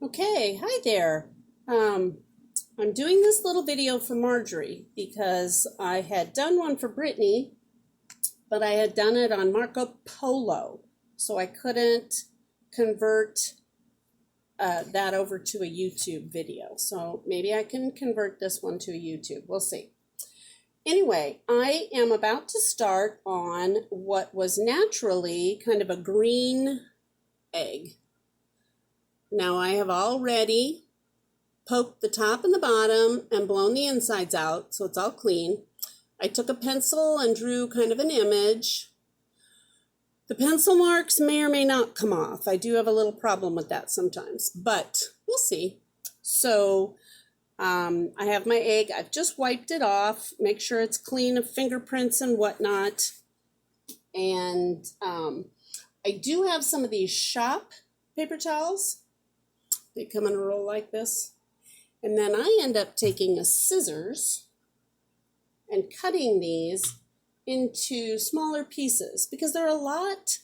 Okay, hi there. Um, I'm doing this little video for Marjorie because I had done one for Brittany, but I had done it on Marco Polo, so I couldn't convert that over to a YouTube video. So maybe I can convert this one to a YouTube. We'll see. Anyway, I am about to start on what was naturally kind of a green egg. Now I have already poked the top and the bottom and blown the insides out so it's all clean. I took a pencil and drew kind of an image. The pencil marks may or may not come off. I do have a little problem with that sometimes, but we'll see. So I have my egg. I've just wiped it off, make sure it's clean of fingerprints and whatnot. And I do have some of these shop paper towels. They come in a roll like this. And then I end up taking a scissors and cutting these into smaller pieces because they're a lot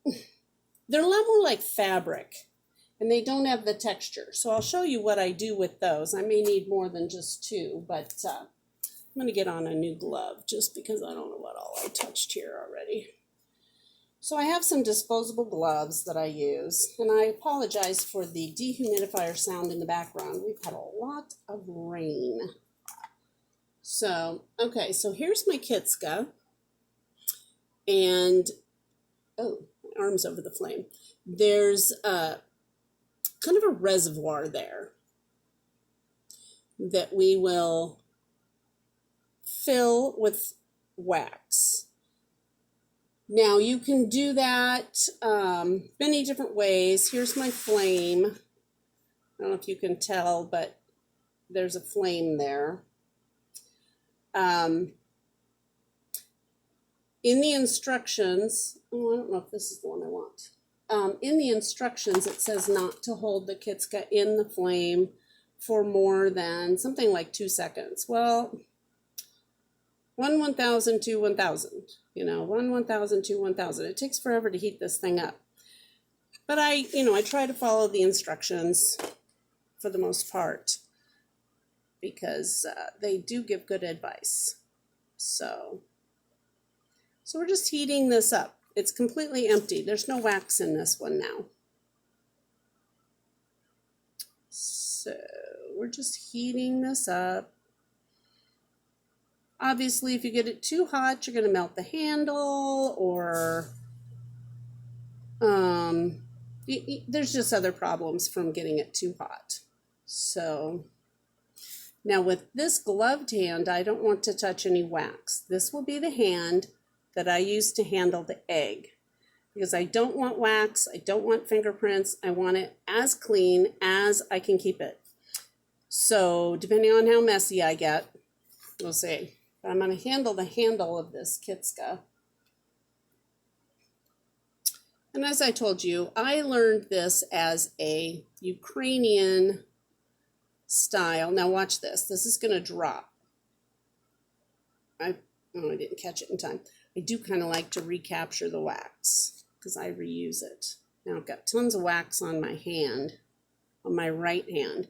more like fabric and they don't have the texture. So I'll show you what I do with those. I may need more than just two, but I'm going to get on a new glove just because I don't know what all I touched here already. So I have some disposable gloves that I use, and I apologize for the dehumidifier sound in the background. We've had a lot of rain. So, okay, so here's my Kitska, and, oh, my arm's over the flame. There's kind of a reservoir there that we will fill with wax. Now you can do that many different ways. Here's my flame. I don't know if you can tell, but there's a flame there. In the instructions, oh, I don't know if this is the one I want. In the instructions, it says not to hold the Kitska in the flame for more than something like 2 seconds. Well, 1/1000 to 1000, 1/1000 to 1000. It takes forever to heat this thing up. But I try to follow the instructions for the most part because they do give good advice. So we're just heating this up. It's completely empty. There's no wax in this one now. So we're just heating this up. Obviously, if you get it too hot, you're going to melt the handle, or there's just other problems from getting it too hot. So now with this gloved hand, I don't want to touch any wax. This will be the hand that I use to handle the egg because I don't want wax. I don't want fingerprints. I want it as clean as I can keep it. So depending on how messy I get, we'll see. But I'm going to handle the handle of this Kitska. And as I told you, I learned this as a Ukrainian style. Now watch this. This is going to drop. I didn't catch it in time. I do kind of like to recapture the wax because I reuse it. Now I've got tons of wax on my hand, on my right hand.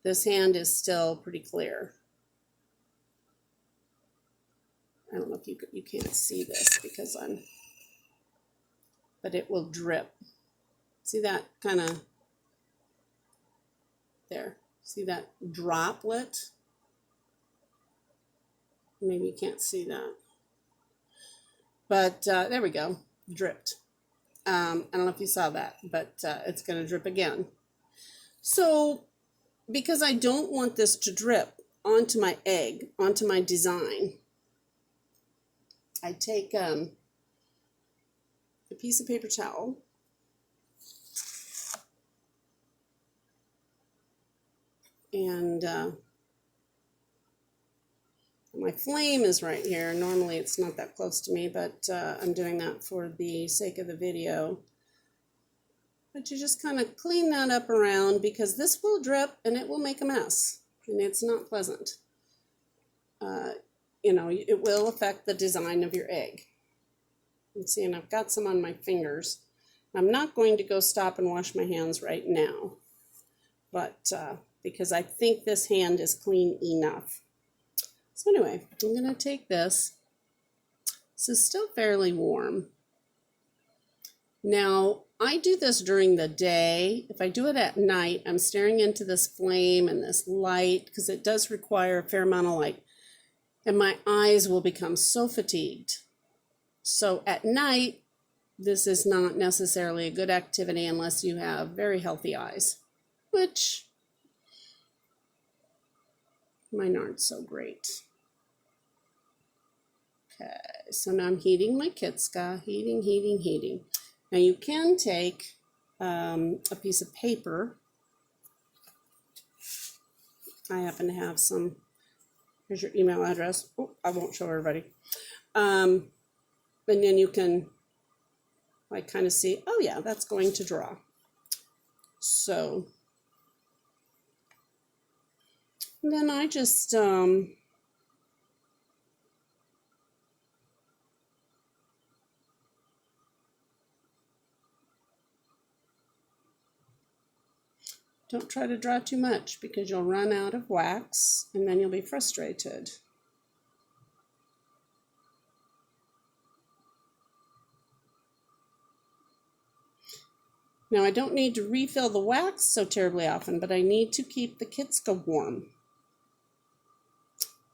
This hand is still pretty clear. I don't know if you can't see this because but it will drip. See that kind of, there. See that droplet? Maybe you can't see that. But there we go, dripped. I don't know if you saw that, but it's going to drip again. So because I don't want this to drip onto my egg, onto my design, I take a piece of paper towel and my flame is right here. Normally it's not that close to me, but I'm doing that for the sake of the video. But you just kind of clean that up around because this will drip and it will make a mess and it's not pleasant. It will affect the design of your egg. You see, and I've got some on my fingers. I'm not going to go stop and wash my hands right now, but because I think this hand is clean enough. So anyway, I'm going to take this. This is still fairly warm. Now, I do this during the day. If I do it at night, I'm staring into this flame and this light because it does require a fair amount of light. And my eyes will become so fatigued. So at night, this is not necessarily a good activity unless you have very healthy eyes, which mine aren't so great. Okay, so now I'm heating my Kitska, heating. Now you can take a piece of paper. I happen to have some. Here's your email address. Oh, I won't show everybody. And then you can like kind of see, oh yeah, that's going to draw. So then I just don't try to draw too much because you'll run out of wax and then you'll be frustrated. Now I don't need to refill the wax so terribly often, but I need to keep the Kitska warm.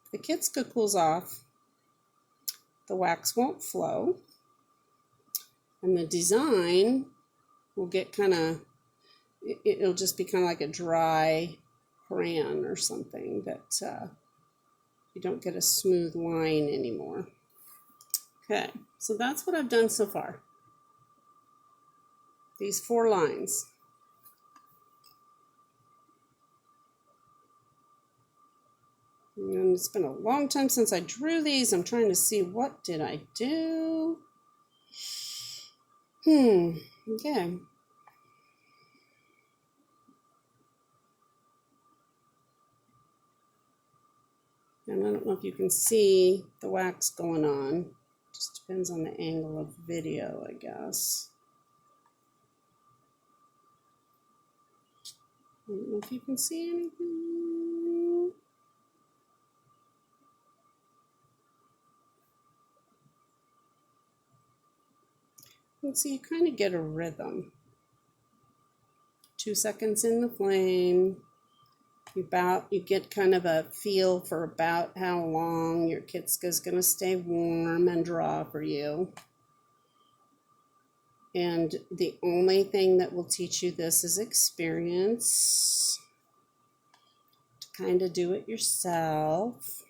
If the Kitska cools off, the wax won't flow, and the design will get kind of, it'll just be kind of like a dry crayon or something that you don't get a smooth line anymore. Okay, so that's what I've done so far. These 4 lines. And it's been a long time since I drew these. I'm trying to see, what did I do? Okay. And I don't know if you can see the wax going on. Just depends on the angle of the video, I guess. I don't know if you can see anything. And so you kind of get a rhythm. 2 seconds in the flame. You get kind of a feel for about how long your Kitska is going to stay warm and draw for you. And the only thing that will teach you this is experience. To kind of do it yourself.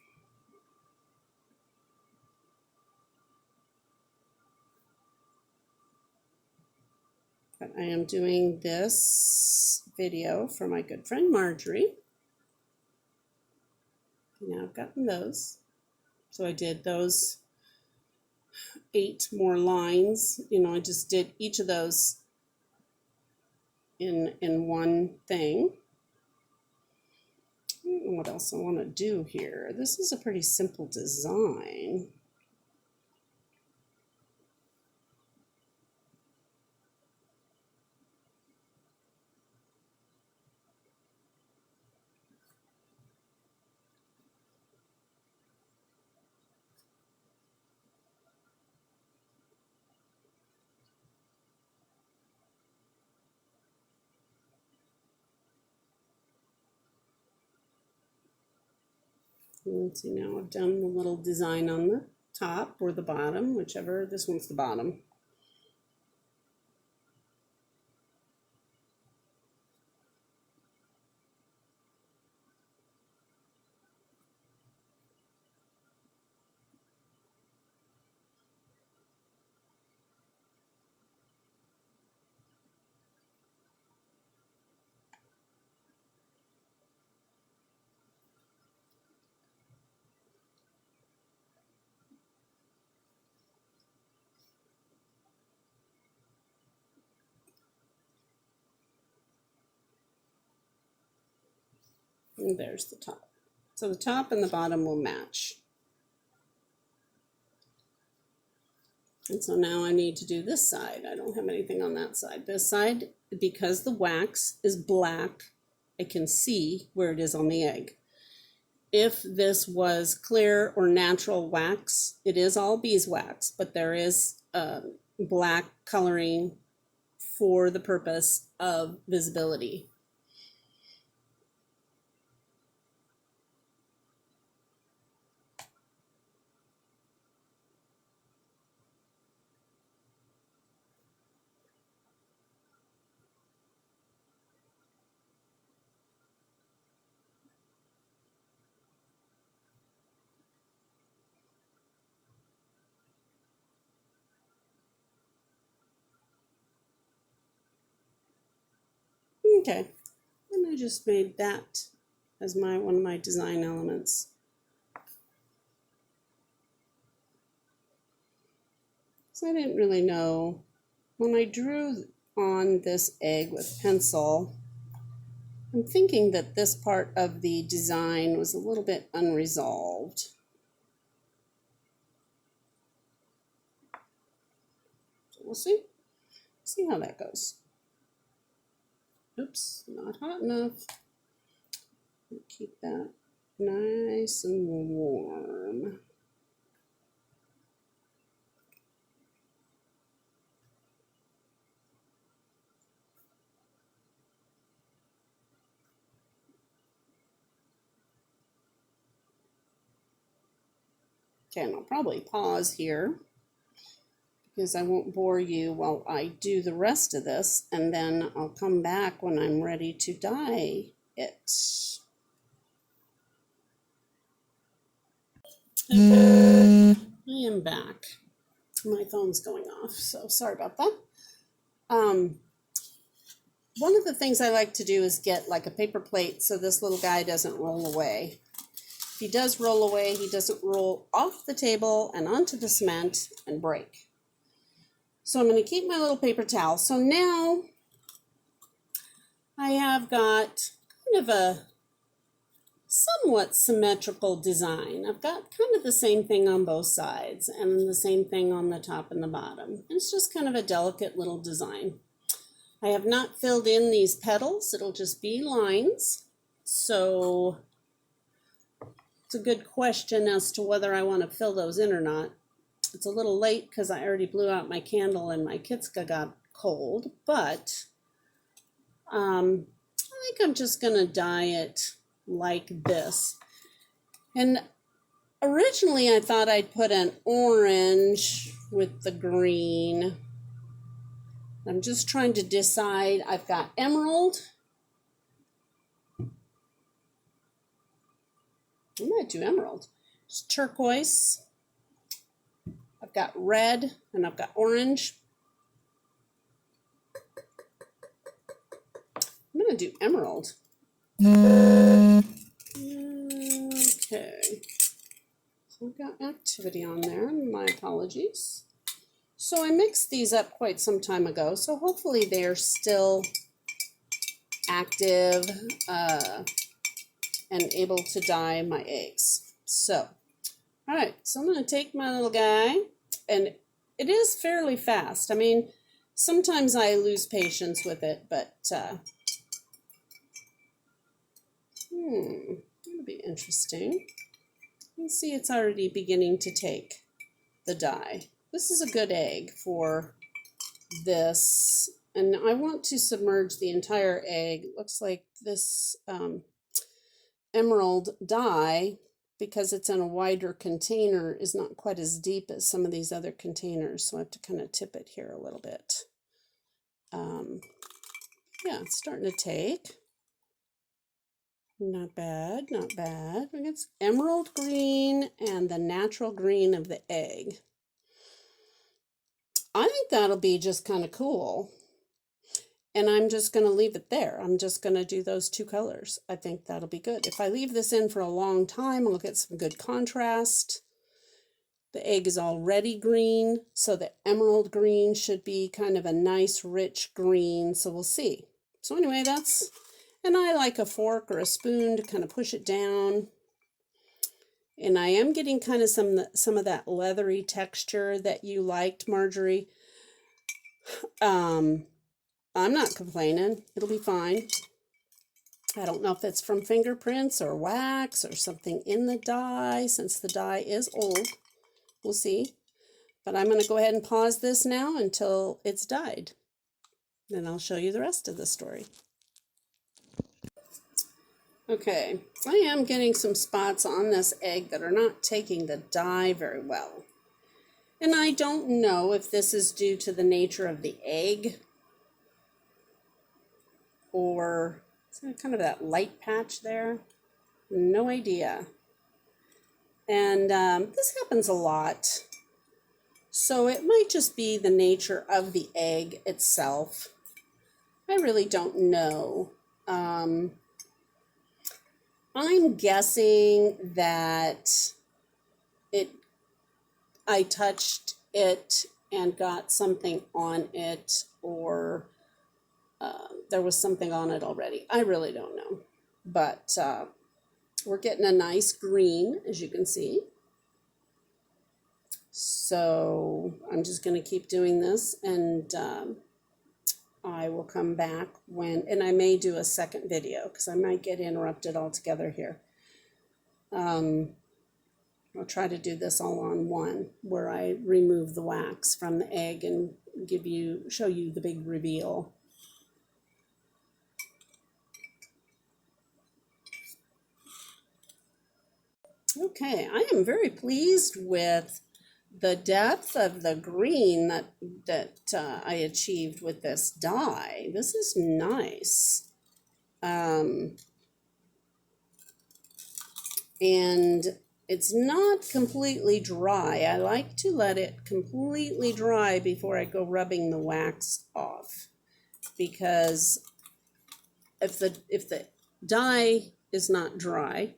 But I am doing this video for my good friend Marjorie. Now I've gotten those. So I did those 8 more lines. You know, I just did each of those in one thing. I don't know what else I want to do here. This is a pretty simple design. Let's see, now I've done the little design on the top or the bottom, whichever. This one's the bottom. And there's the top. So the top and the bottom will match. And so now I need to do this side. I don't have anything on that side. This side, because the wax is black, I can see where it is on the egg. If this was clear or natural wax, it is all beeswax, but there is black coloring for the purpose of visibility. Okay, and I just made that as one of my design elements. So I didn't really know, when I drew on this egg with pencil, I'm thinking that this part of the design was a little bit unresolved. So we'll see how that goes. Oops, not hot enough. Keep that nice and warm. Okay, and I'll probably pause here because I won't bore you while I do the rest of this, and then I'll come back when I'm ready to dye it. Okay, I am back. My phone's going off, so sorry about that. One of the things I like to do is get like a paper plate so this little guy doesn't roll away. If he does roll away, he doesn't roll off the table and onto the cement and break. So I'm going to keep my little paper towel. So now I have got kind of a somewhat symmetrical design. I've got kind of the same thing on both sides and the same thing on the top and the bottom. It's just kind of a delicate little design. I have not filled in these petals. It'll just be lines. So it's a good question as to whether I want to fill those in or not. It's a little late because I already blew out my candle and my Kitska got cold, but I think I'm just going to dye it like this. And originally I thought I'd put an orange with the green. I'm just trying to decide. I've got emerald. I might do emerald. It's turquoise. I've got red and I've got orange. I'm going to do emerald. Okay. So I've got activity on there. My apologies. So I mixed these up quite some time ago, so hopefully they're still active and able to dye my eggs. So, all right, so I'm going to take my little guy, and it is fairly fast. I mean, sometimes I lose patience with it, but it'll be interesting. You can see it's already beginning to take the dye. This is a good egg for this, and I want to submerge the entire egg. It looks like this emerald dye, because it's in a wider container, is not quite as deep as some of these other containers, so I have to kind of tip it here a little bit. Yeah, it's starting to take. Not bad, not bad. We got emerald green and the natural green of the egg. I think that'll be just kind of cool. And I'm just going to leave it there. I'm just going to do those two colors. I think that'll be good. If I leave this in for a long time, I'll get some good contrast. The egg is already green, so the emerald green should be kind of a nice, rich green. So we'll see. So anyway, and I like a fork or a spoon to kind of push it down. And I am getting kind of some of that leathery texture that you liked, Marjorie. I'm not complaining. It'll be fine. I don't know if it's from fingerprints or wax or something in the dye, since the dye is old. We'll see. But I'm going to go ahead and pause this now until it's dyed. Then I'll show you the rest of the story. Okay, I am getting some spots on this egg that are not taking the dye very well. And I don't know if this is due to the nature of the egg or kind of that light patch there. No idea. And this happens a lot. So it might just be the nature of the egg itself. I really don't know. I'm guessing that I touched it and got something on it, or there was something on it already. I really don't know. But we're getting a nice green, as you can see. So I'm just going to keep doing this, and I will come back and I may do a second video because I might get interrupted altogether here. I'll try to do this all on one, where I remove the wax from the egg and show you the big reveal. Okay, I am very pleased with the depth of the green that I achieved with this dye. This is nice. And it's not completely dry. I like to let it completely dry before I go rubbing the wax off, because if the dye is not dry,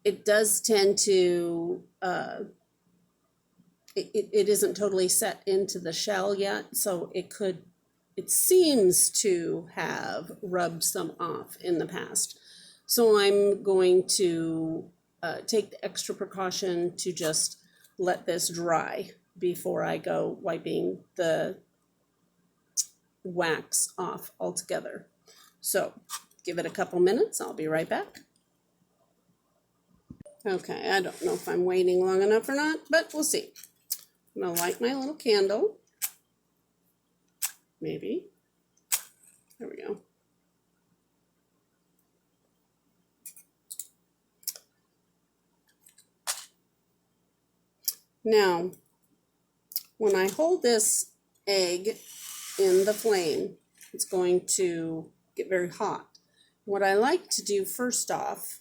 it does tend to it isn't totally set into the shell yet, so it seems to have rubbed some off in the past. So I'm going to take the extra precaution to just let this dry before I go wiping the wax off altogether. So give it a couple minutes. I'll be right back. Okay, I don't know if I'm waiting long enough or not, but we'll see. I'm going to light my little candle. Maybe. There we go. Now, when I hold this egg in the flame, it's going to get very hot. What I like to do first off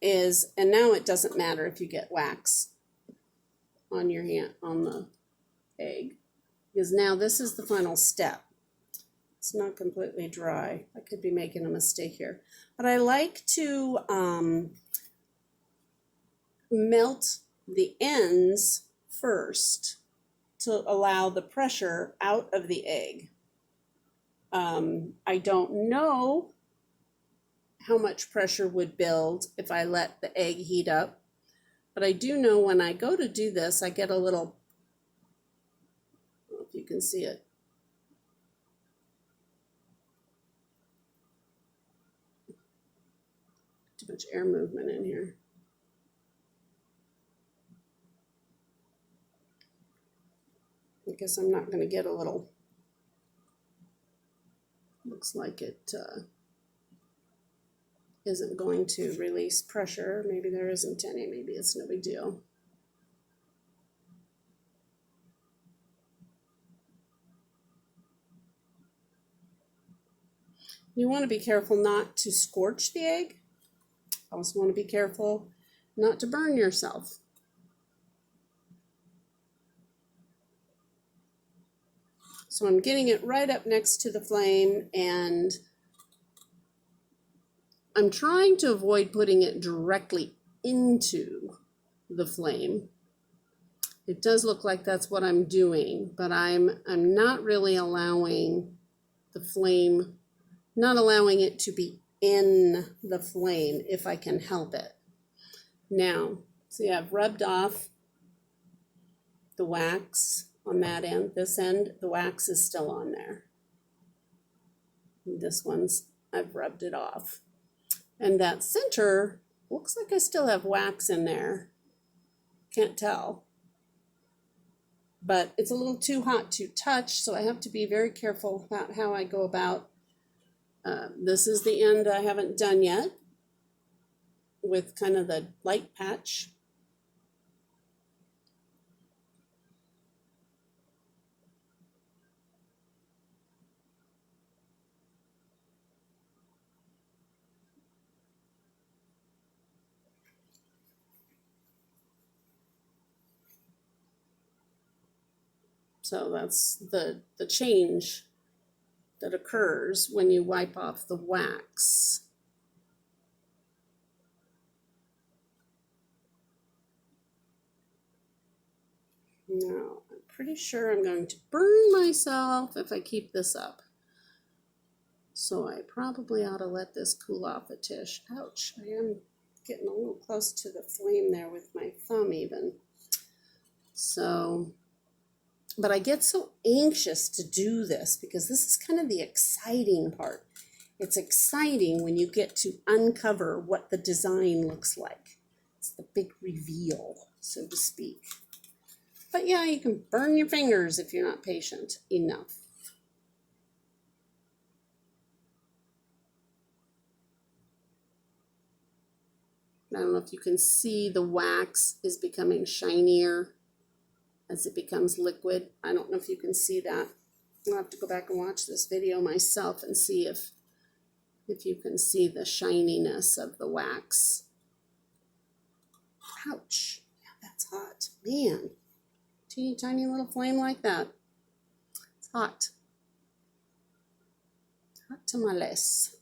is, and now it doesn't matter if you get wax on your hand, on the egg, because now this is the final step. It's not completely dry. I could be making a mistake here. But I like to melt the ends first to allow the pressure out of the egg. I don't know how much pressure would build if I let the egg heat up, but I do know when I go to do this, I get a little, I don't know if you can see it. Too much air movement in here. I guess I'm not going to get a little, looks like it isn't going to release pressure. Maybe there isn't any, maybe it's no big deal. You want to be careful not to scorch the egg. Also want to be careful not to burn yourself. So I'm getting it right up next to the flame, and I'm trying to avoid putting it directly into the flame. It does look like that's what I'm doing, but I'm not really allowing the flame, not allowing it to be in the flame if I can help it. Now, see, I've rubbed off the wax on that end. This end, the wax is still on there. And this one's, I've rubbed it off. And that center, looks like I still have wax in there. Can't tell. But it's a little too hot to touch, so I have to be very careful about how I go about. This is the end I haven't done yet with kind of the light patch. So that's the change that occurs when you wipe off the wax. Now, I'm pretty sure I'm going to burn myself if I keep this up. So I probably ought to let this cool off a tish. Ouch, I am getting a little close to the flame there with my thumb even. So, but I get so anxious to do this because this is kind of the exciting part. It's exciting when you get to uncover what the design looks like. It's the big reveal, so to speak. But yeah, you can burn your fingers if you're not patient enough. I don't know if you can see the wax is becoming shinier as it becomes liquid. I don't know if you can see that. I'll have to go back and watch this video myself and see if you can see the shininess of the wax. Ouch. Yeah, that's hot. Man, teeny tiny little flame like that. It's hot. Hot tamales.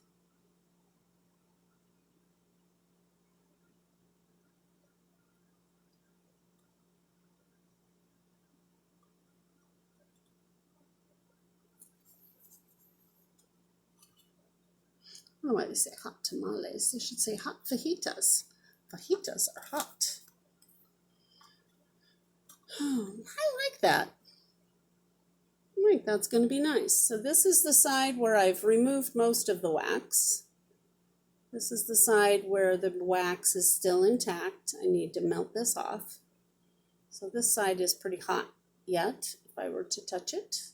I don't know why they say hot tamales. They should say hot fajitas. Fajitas are hot. Oh, I like that. I think that's going to be nice. So this is the side where I've removed most of the wax. This is the side where the wax is still intact. I need to melt this off. So this side is pretty hot yet, if I were to touch it.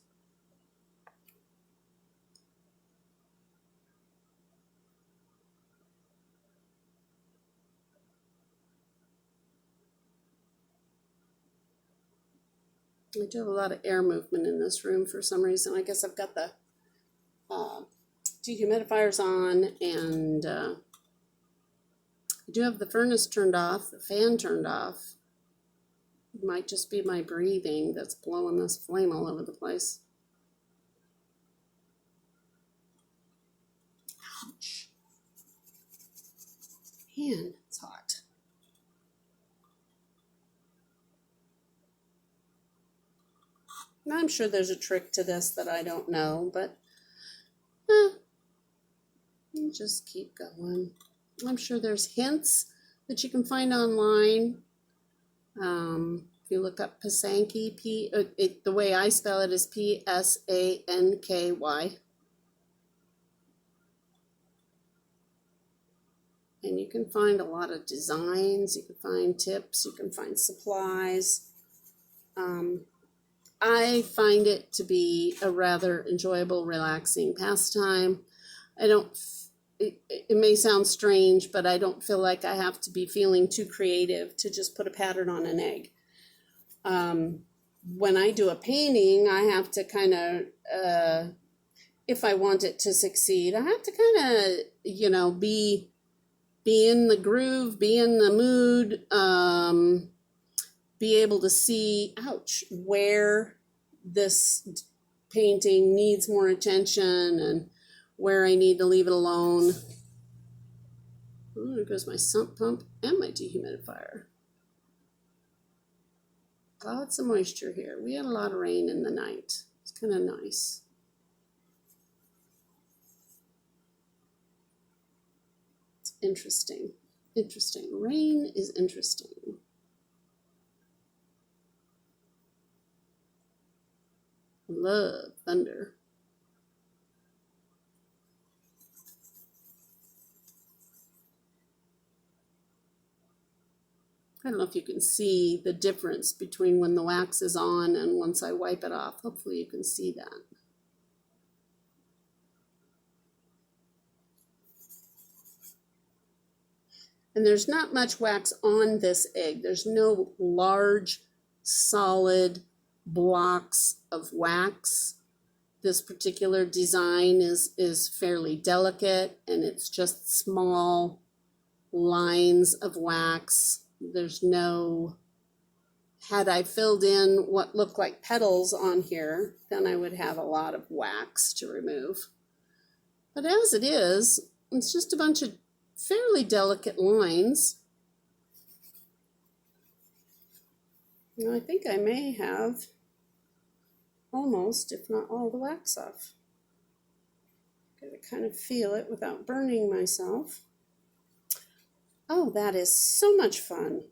I do have a lot of air movement in this room for some reason. I guess I've got the dehumidifiers on, and I do have the furnace turned off, the fan turned off. It might just be my breathing that's blowing this flame all over the place. Ouch. Man, it's hot. And I'm sure there's a trick to this that I don't know, but you just keep going. I'm sure there's hints that you can find online. If you look up Pasanky, the way I spell it is P-S-A-N-K-Y. And you can find a lot of designs, you can find tips, you can find supplies. I find it to be a rather enjoyable, relaxing pastime. It may sound strange, but I don't feel like I have to be feeling too creative to just put a pattern on an egg. When I do a painting, I have to kind of, if I want it to succeed, I have to kind of, be in the groove, be in the mood, be able to see, ouch, where this painting needs more attention and where I need to leave it alone. Oh, there goes my sump pump and my dehumidifier. Lots of moisture here. We had a lot of rain in the night. It's kind of nice. It's interesting. Interesting. Rain is interesting. Love thunder. I don't know if you can see the difference between when the wax is on and once I wipe it off. Hopefully you can see that. And there's not much wax on this egg. There's no large, solid blocks of wax. This particular design is fairly delicate, and it's just small lines of wax. There's no, had I filled in what looked like petals on here, then I would have a lot of wax to remove. But as it is, it's just a bunch of fairly delicate lines. Now I think I may have almost, if not all, the wax off. Gotta kind of feel it without burning myself. Oh, that is so much fun.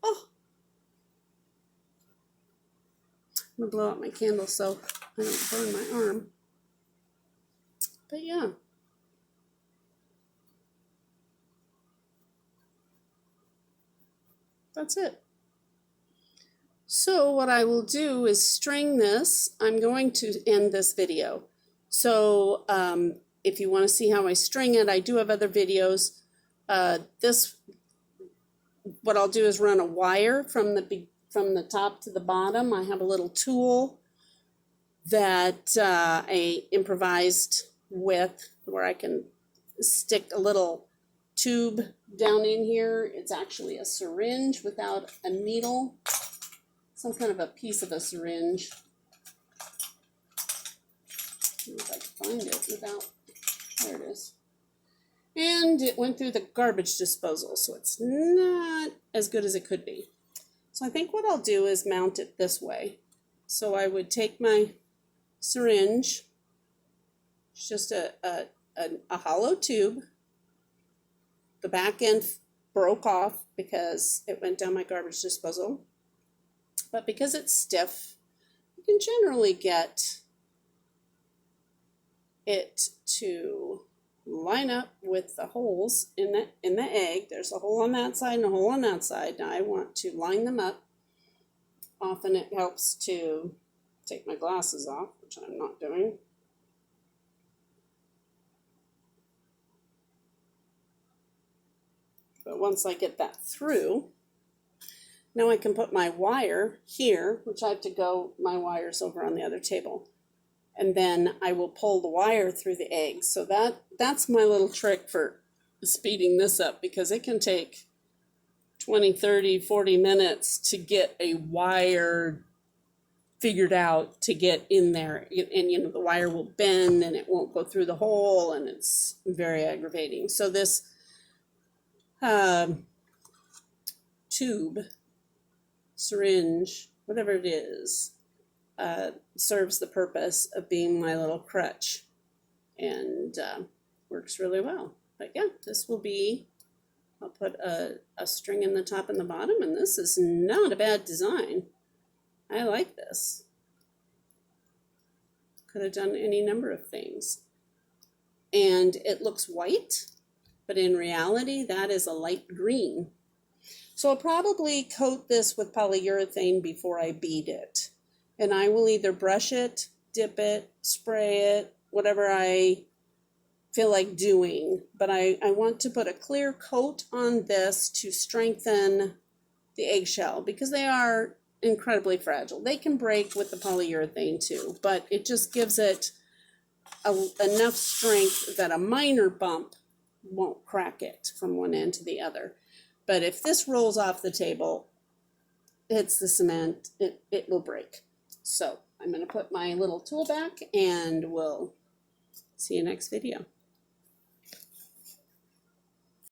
Oh, I'm gonna blow out my candle so I don't burn my arm. But yeah. That's it. So what I will do is string this. I'm going to end this video. So if you want to see how I string it, I do have other videos. What I'll do is run a wire from the top to the bottom. I have a little tool that I improvised with where I can stick a little tube down in here. It's actually a syringe without a needle, some kind of a piece of a syringe. See if I can find it without, there it is. And it went through the garbage disposal, so it's not as good as it could be. So I think what I'll do is mount it this way. So I would take my syringe, it's just a hollow tube. The back end broke off because it went down my garbage disposal. But because it's stiff, you can generally get it to line up with the holes in the egg. There's a hole on that side and a hole on that side. Now I want to line them up. Often it helps to take my glasses off, which I'm not doing. But once I get that through, now I can put my wire here, which I have to go, my wire's over on the other table. And then I will pull the wire through the egg. So that's my little trick for speeding this up, because it can take 20, 30, 40 minutes to get a wire figured out to get in there. And, you know, the wire will bend and it won't go through the hole, and it's very aggravating. So this tube, syringe, whatever it is, serves the purpose of being my little crutch, and works really well. But yeah, this will be, I'll put a string in the top and the bottom, and this is not a bad design. I like this. Could have done any number of things. And it looks white, but in reality, that is a light green. So I'll probably coat this with polyurethane before I bead it. And I will either brush it, dip it, spray it, whatever I feel like doing. But I want to put a clear coat on this to strengthen the eggshell, because they are incredibly fragile. They can break with the polyurethane too, but it just gives it enough strength that a minor bump won't crack it from one end to the other. But if this rolls off the table, hits the cement, it will break. So I'm going to put my little tool back, and we'll see you next video.